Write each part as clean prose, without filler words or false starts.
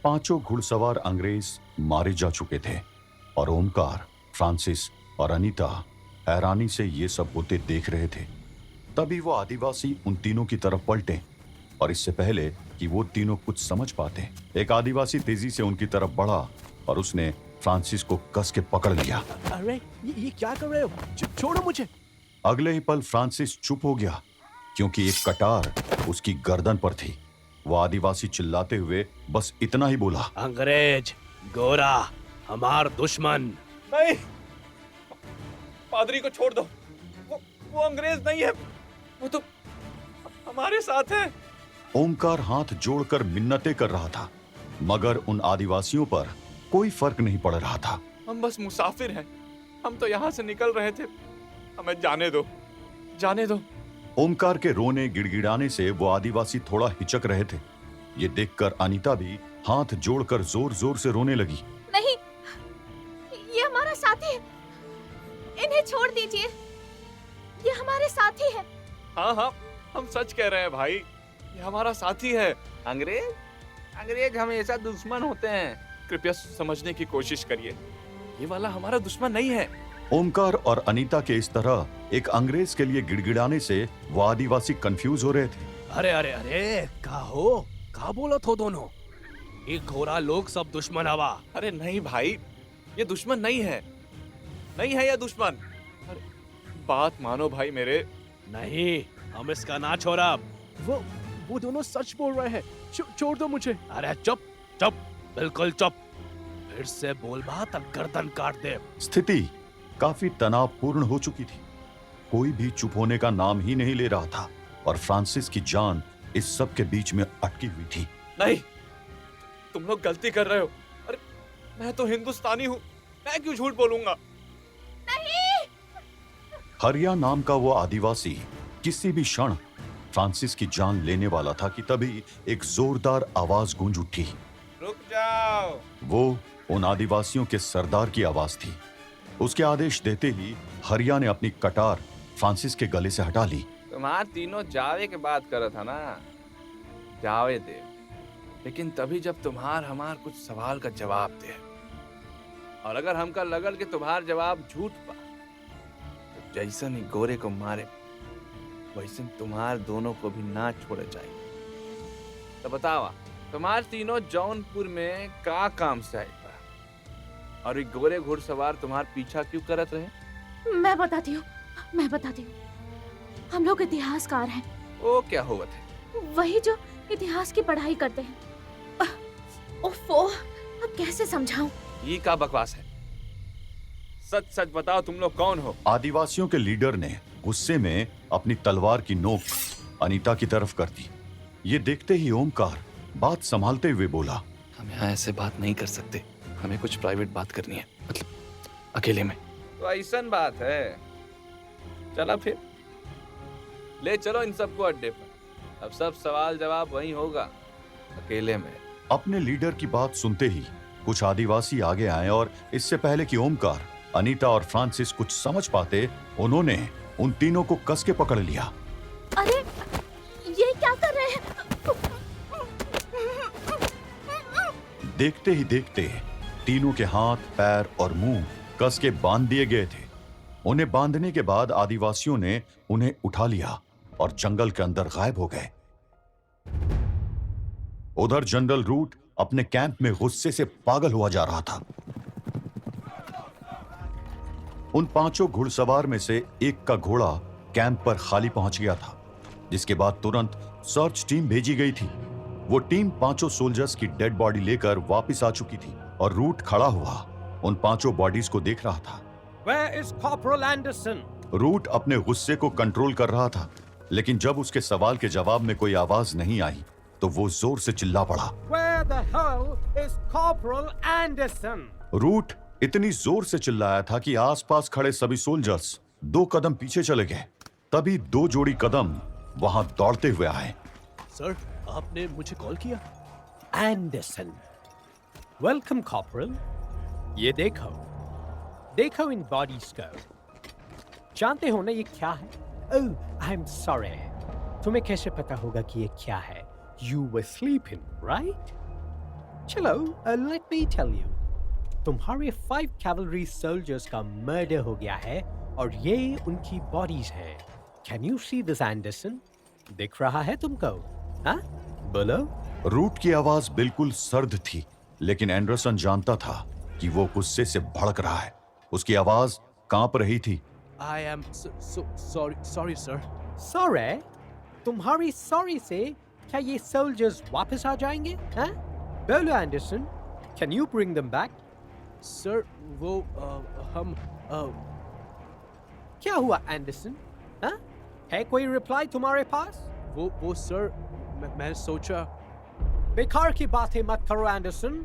पांचों घुड़सवार अंग्रेज मारे जा चुके थे और ओमकार, फ्रांसिस और अनीता हैरानी से ये सब होते देख रहे थे। तभी वो आदिवासी उन तीनों की तरफ पलटे और इससे पहले कि वो तीनों कुछ समझ पाते, एक आदिवासी तेजी से उनकी तरफ बढ़ा और उसने फ्रांसिस को कस के पकड़ लिया। अरे ये क्या कर रहे हो? छोड़ो मुझे। अगले ही पल फ्रांसिस चुप हो गया क्योंकि एक कटार उसकी गर्दन पर थी। वो आदिवासी चिल्लाते हुए बस इतना ही बोला, अंग्रेज गोरा हमार दुश्मन। नहीं, पादरी को छोड़ दो। वो अंग्रेज नहीं है, वो तो हमारे साथ है। ओमकार हाथ जोड़कर मिन्नतें कर रहा था मगर उन आदिवासियों पर कोई फर्क नहीं पड़ रहा था। हम बस मुसाफिर हैं, हम तो यहाँ से निकल रहे थे, हमें जाने दो, जाने दो। ओमकार के रोने गिड़गिड़ाने से वो आदिवासी थोड़ा हिचक रहे थे। ये देखकर अनीता भी हाथ जोड़कर जोर जोर से रोने लगी। नहीं, ये हमारा साथी है, इन्हें छोड़ दीजिए, ये हमारे साथी है। हाँ हाँ, हम सच कह रहे हैं भाई, ये हमारा साथी है। अंग्रेज हमेशा दुश्मन होते हैं। कृपया समझने की कोशिश करिए, ये वाला हमारा दुश्मन नहीं है। ओमकार और अनीता के इस तरह एक अंग्रेज के लिए गिड़गिड़ाने से वो आदिवासी कंफ्यूज हो रहे थे। अरे अरे अरे का बोलत हो दोनों? एक घोड़ा लोग सब दुश्मन हवा। अरे नहीं भाई, ये दुश्मन नहीं है, नहीं है ये दुश्मन। अरे बात मानो भाई मेरे। नहीं, हम इसका ना छोड़ा। वो दोनों सच बोल रहे हैं। छोड़ दो मुझे। अरे चुप चुप, बिल्कुल चुप। फिर से बोल बात अब गर्दन काट दे। स्थिति काफी तनावपूर्ण हो चुकी थी। कोई भी चुप होने का नाम ही नहीं ले रहा था और फ्रांसिस की जान इस सब के बीच में अटकी हुई थी। नहीं, तुम लोग गलती कर रहे हो। अरे मैं तो हिंदुस्तानी हूँ, मैं क्यों झूठ बोलूंगा? नहीं। हरिया नाम का वो आदिवासी किसी भी क्षण फ्रांसिस की जान लेने वाला था कि तभी एक जोरदार आवाज गूंज उठी। रुक जाओ। वो उन आदिवासियों के सरदार की आवाज थी। उसके आदेश देते ही हरिया ने अपनी कटार फ्रांसिस के गले से हटा ली। तुम्हार तीनों जावे के बात करत था ना, जावे दे। लेकिन तभी जब तुम्हार हमार कुछ सवाल का जवाब दे और अगर हमका लगल कि तुम्हार जवाब झूठ पा, तो जैसन ही गोरे को मारे वैसन तुम्हार दोनों को भी ना छोड़े जाए। तो बतावा, तुम्हार तीनों जौनपुर में का काम से आए बा और एक गोरे घुड़सवार तुम्हार पीछा क्यों करत रहे? मैं बताती हूँ। हम लोग इतिहासकार हैं। वो क्या होवत है? वही जो इतिहास की पढ़ाई करते हैं। ओफो, अब कैसे समझाऊं? ये का बकवास है? सच सच बताओ, तुम लोग कौन हो? आदिवासियों के लीडर ने गुस्से में अपनी तलवार की नोक अनीता की तरफ कर दी। ये देखते ही ओमकार बात संभालते हुए बोला, हम यहाँ ऐसे बात नहीं कर सकते, हमें कुछ प्राइवेट बात करनी है, मतलब अकेले में। तो ऐसा बात है, चला फिर ले चलो इन सबको अड्डे पर। अब सब सवाल जवाब वहीं होगा, अकेले में। अपने लीडर की बात सुनते ही कुछ आदिवासी आगे आए और इससे पहले कि ओमकार, अनीता और फ्रांसिस कुछ समझ पाते, उन्होंने उन तीनों को कस के पकड़ लिया। अरे ये क्या कर रहे हैं? देखते ही देखते तीनों के हाथ, पैर और मुंह कस के बांध दिए गए थे। उन्हें बांधने के बाद आदिवासियों ने उन्हें उठा लिया और जंगल के अंदर गायब हो गए। उधर जनरल रूट अपने कैंप में गुस्से से पागल हुआ जा रहा था। उन पांचों घुड़सवार में से एक का घोड़ा कैंप पर खाली पहुंच गया था, जिसके बाद तुरंत सर्च टीम भेजी गई थी। वो टीम पांचों सोल्जर्स की डेड बॉडी लेकर वापस आ चुकी थी और रूट खड़ा हुआ उन पांचों बॉडीज को देख रहा था। Where is Corporal Anderson? Root अपने गुस्से को कंट्रोल कर रहा था, लेकिन जब उसके सवाल के जवाब में कोई आवाज नहीं आई तो वो जोर से चिल्ला पड़ा, Where the hell is Corporal Anderson? Root इतनी जोर से चिल्लाया था कि आसपास खड़े सभी सोल्जर्स 2 कदम पीछे चले गए। तभी 2 जोड़ी कदम वहां दौड़ते हुए आए। सर, आपने मुझे कॉल किया? एंडरसन। Welcome corporal. ये देखो इन बॉडीज को। जानते हो ना ये क्या है? ओह, आई एम सॉरी। तुम्हें कैसे पता होगा कि ये क्या है? You were sleeping, right? चलो, let me tell you. तुम्हारे 5 cavalry soldiers का मर्डर हो गया है और ये उनकी बॉडीज हैं. Can you see this, Anderson? दिख रहा है तुमको? हाँ? बोलो. रूट की आवाज बिल्कुल सर्द थी, लेकिन एंडरसन जानता था कि वो गुस्से से भड़क रहा है. उसकी आवाज कांप रही थी. I am so sorry, sir. Sorry? तुम्हारी sorry से क्या ये soldiers वापस आ जाएंगे? हाँ? बोलो, Anderson. Can you bring them back? Sir वो हम क्या हुआ, एंडरसन? हाँ? है कोई रिप्लाई तुम्हारे पास? वो सर मैं सोचा. बेकार की बातें मत करो, Anderson.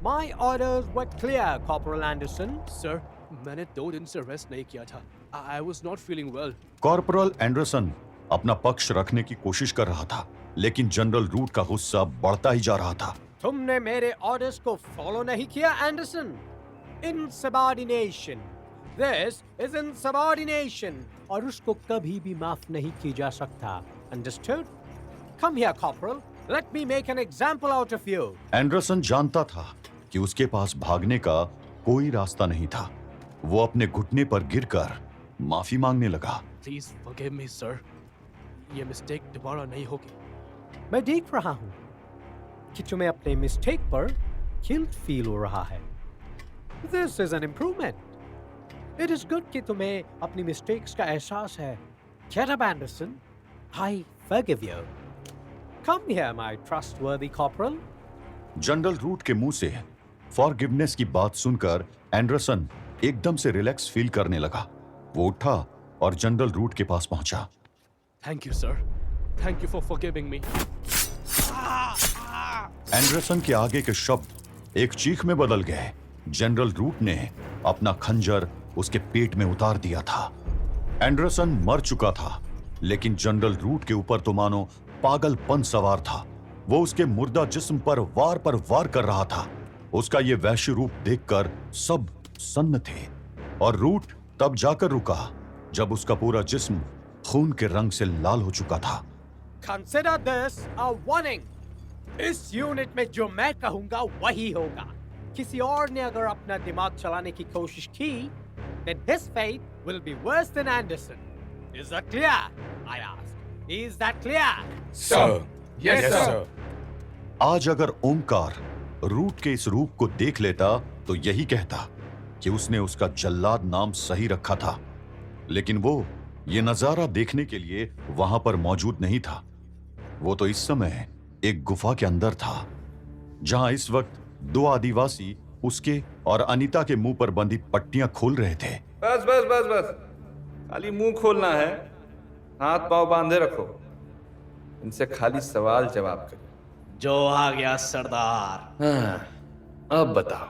My orders were clear, Corporal Anderson. Sir मैंने 2 दिन से रेस्ट नहीं किया था. I was not feeling well. Corporal Anderson अपना पक्ष रखने की कोशिश कर रहा था, लेकिन जनरल रूट का गुस्सा बढ़ता ही जा रहा था. तुमने मेरे ऑर्डर्स को फॉलो नहीं किया, Anderson. Insubordination. This is insubordination. और उसको कभी भी माफ नहीं की जा सकता. Understood? Come here, Corporal. Let me make an example out of you. Anderson जानता था कि उसके पास भागने का कोई रास्ता नहीं था. वो अपने घुटने पर गिरकर माफी मांगने लगा. Please forgive me, sir. ये मिस्टेक दोबारा नहीं होगी. मैं देख रहा हूँ कि तुम्हें अपने मिस्टेक पर गिल्ट फील हो रहा है. This is an improvement. It is good कि तुम्हें अपनी मिस्टेक्स का एहसास है. Get up, Anderson. I forgive you. Come here, my trustworthy corporal. General Root के मुंह से फॉरगिवनेस की बात सुनकर एंडरसन एकदम से रिलैक्स फील करने लगा. वो उठा और जनरल रूट के पास पहुंचा. Thank you, sir. Thank you for forgiving me. Anderson के आगे के शब्द एक चीख में बदल गए. जनरल रूट ने अपना खंजर उसके पेट में उतार दिया था. एंडरसन मर चुका था, लेकिन जनरल रूट के ऊपर तो मानो पागलपन सवार था. वो उसके मुर्दा जिस्म पर वार कर रहा था. उसका ये वैश्य रूप देखकर सब सन्न थे, और रूट तब जाकर रुका जब उसका पूरा जिस्म खून के रंग से लाल हो चुका था. Consider this a warning. इस यूनिट में जो मैं कहूंगा वही होगा. किसी और ने अगर अपना दिमाग चलाने की कोशिश की, then his fate will be worse than Anderson. Is that clear? I asked. Is that clear? Sir. Yes, sir. आज अगर ओमकार रूट के इस रूप को देख लेता तो यही कहता कि उसने उसका जल्लाद नाम सही रखा था. लेकिन वो ये नजारा देखने के लिए वहां पर मौजूद नहीं था. वो तो इस समय एक गुफा के अंदर था, जहां इस वक्त 2 आदिवासी उसके और अनीता के मुंह पर बंधी पट्टियां खोल रहे थे. बस बस बस बस, खाली मुंह खोलना है, हाथ पांव बांधे रखो. इनसे खाली सवाल जवाब करो. जो आ गया सरदार. हाँ, अब बताओ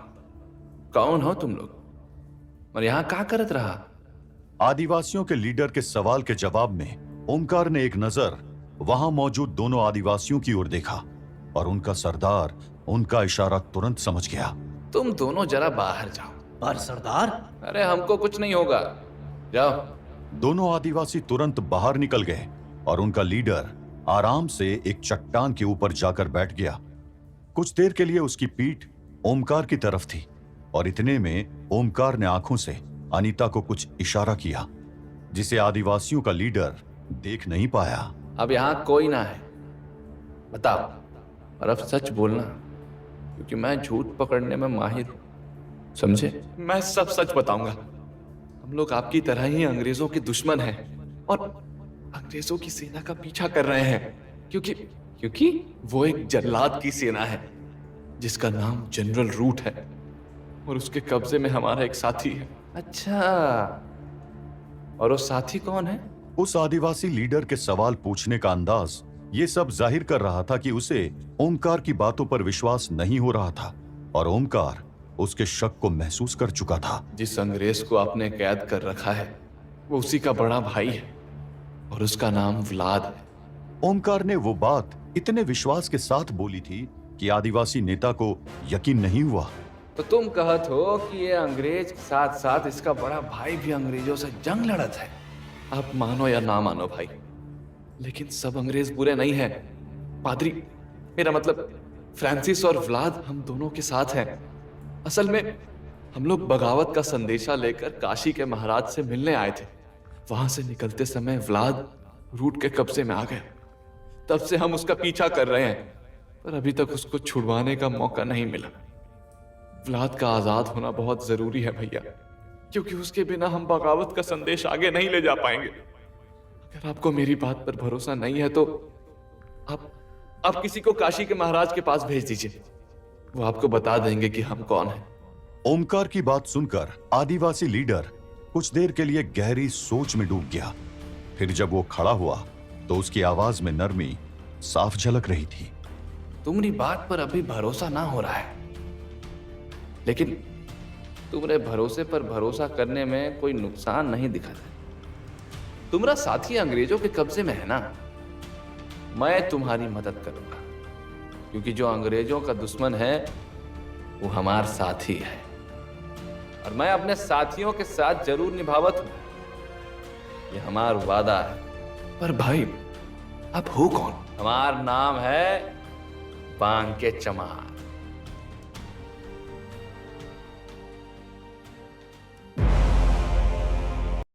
कौन हो तुम लोग और यहाँ क्या करत रहा? आदिवासियों के लीडर के सवाल के जवाब में ओमकार ने एक नजर वहां मौजूद दोनों आदिवासियों की ओर देखा, और उनका सरदार उनका इशारा तुरंत समझ गया. तुम दोनों जरा बाहर जाओ. पर सरदार. अरे हमको कुछ नहीं होगा, जाओ. दोनों आदिवासी तुरंत बाहर निकल गए, और उनका लीडर आराम से एक चट्टान के ऊपर जाकर बैठ गया. कुछ देर के लिए उसकी पीठ ओमकार की तरफ थी, और इतने में ओमकार ने आंखों से अनीता को कुछ इशारा किया, जिसे आदिवासियों का लीडर देख नहीं पाया. अब यहाँ कोई ना है, बताओ. और अब सच बोलना, क्योंकि मैं झूठ पकड़ने में माहिर हूं, समझे? मैं सब सच बताऊंगा. हम लोग आपकी तरह ही अंग्रेजों के दुश्मन हैं और अंग्रेजों की सेना का पीछा कर रहे हैं, क्योंकि वो एक जल्लाद की सेना है जिसका नाम जनरल रूट है, और उसके कब्जे में हमारा एक साथी है. अच्छा, और वो साथी कौन है? उस आदिवासी लीडर के सवाल पूछने का अंदाज ये सब जाहिर कर रहा था कि उसे ओमकार की बातों पर विश्वास नहीं हो रहा था, और ओमकार उसके शक को महसूस कर चुका था. जिस अंग्रेज को आपने कैद कर रखा है वो उसी का बड़ा भाई है, और उसका नाम व्लाद है. ओमकार ने वो बात इतने विश्वास के साथ बोली थी कि आदिवासी नेता को यकीन नहीं हुआ. तो तुम कहत हो कि ये अंग्रेज के साथ साथ इसका बड़ा भाई भी अंग्रेजों से जंग लड़त है. आप मानो या ना मानो भाई, लेकिन सब अंग्रेज बुरे नहीं हैं. पादरी, मेरा मतलब फ्रांसिस और व्लाद हम दोनों के साथ हैं। असल में हम लोग बगावत का संदेशा लेकर काशी के महाराज से मिलने आए थे। वहां से निकलते समय व्लाद रूट के कब्जे में आ गया। तब से हम उसका पीछा कर रहे हैं, पर अभी तक उसको छुड़वाने का मौका नहीं मिला। व्लाद का आजाद होना बहुत जरूरी है भैया, क्योंकि उसके बिना हम बगावत का संदेश आगे नहीं ले जा पाएंगे। अगर आपको मेरी बात पर भरोसा नहीं है तो आप किसी को काशी के महाराज के पास भेज दीजिए। वो आपको बता देंगे कि हम कौन हैं। ओमकार की बात सुनकर आदिवासी लीडर कुछ देर के लिए गहरी सोच में डूब गया। फिर जब वो खड़ा हुआ तो उसकी आवाज में नरमी साफ झलक रही थी। तुम्हारी बात पर अभी भरोसा ना हो रहा है, लेकिन तुम्हारे भरोसे पर भरोसा करने में कोई नुकसान नहीं दिखता। तुम्हारा साथी अंग्रेजों के कब्जे में है ना, मैं तुम्हारी मदद करूंगा, क्योंकि जो अंग्रेजों का दुश्मन है वो हमारा साथी है, और मैं अपने साथियों के साथ जरूर निभावत हूं। ये हमारा वादा है। पर भाई, आप हो कौन? हमारा नाम है बांके चमार।